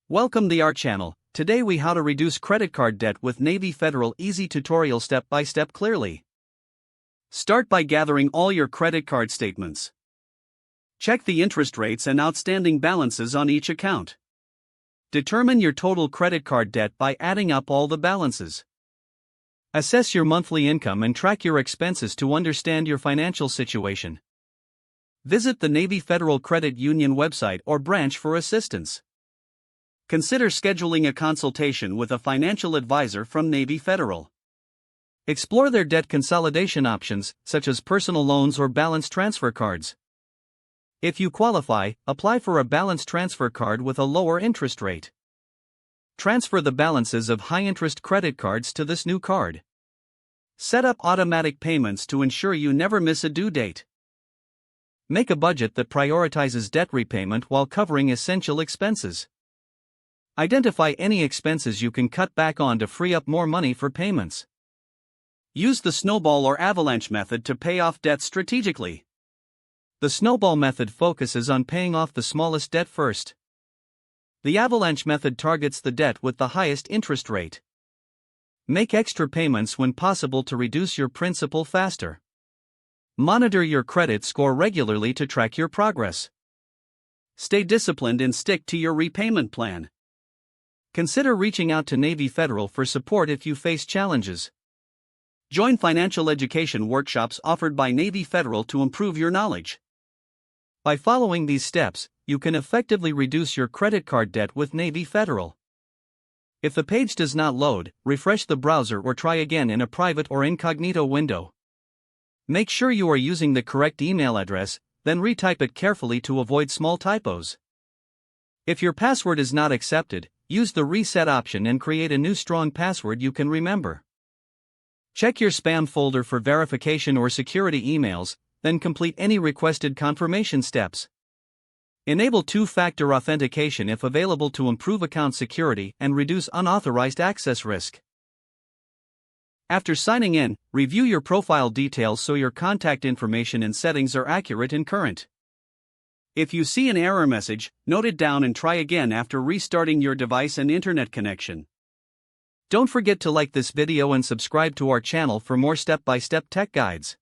Welcome to our channel. Today we how to reduce credit card debt with Navy Federal easy tutorial step by step clearly. Start by gathering all your credit card statements. Check the interest rates and outstanding balances on each account. Determine your total credit card debt by adding up all the balances. Assess your monthly income and track your expenses to understand your financial situation. Visit the Navy Federal Credit Union website or branch for assistance. Consider scheduling a consultation with a financial advisor from Navy Federal. Explore their debt consolidation options, such as personal loans or balance transfer cards. If you qualify, apply for a balance transfer card with a lower interest rate. Transfer the balances of high-interest credit cards to this new card. Set up automatic payments to ensure you never miss a due date. Make a budget that prioritizes debt repayment while covering essential expenses. Identify any expenses you can cut back on to free up more money for payments. Use the snowball or avalanche method to pay off debt strategically. The snowball method focuses on paying off the smallest debt first. The avalanche method targets the debt with the highest interest rate. Make extra payments when possible to reduce your principal faster. Monitor your credit score regularly to track your progress. Stay disciplined and stick to your repayment plan. Consider reaching out to Navy Federal for support if you face challenges. Join financial education workshops offered by Navy Federal to improve your knowledge. By following these steps, you can effectively reduce your credit card debt with Navy Federal. If the page does not load, refresh the browser or try again in a private or incognito window. Make sure you are using the correct email address, then retype it carefully to avoid small typos. If your password is not accepted, use the reset option and create a new strong password you can remember. Check your spam folder for verification or security emails, then complete any requested confirmation steps. Enable two-factor authentication if available to improve account security and reduce unauthorized access risk. After signing in, review your profile details so your contact information and settings are accurate and current. If you see an error message, note it down and try again after restarting your device and internet connection. Don't forget to like this video and subscribe to our channel for more step-by-step tech guides.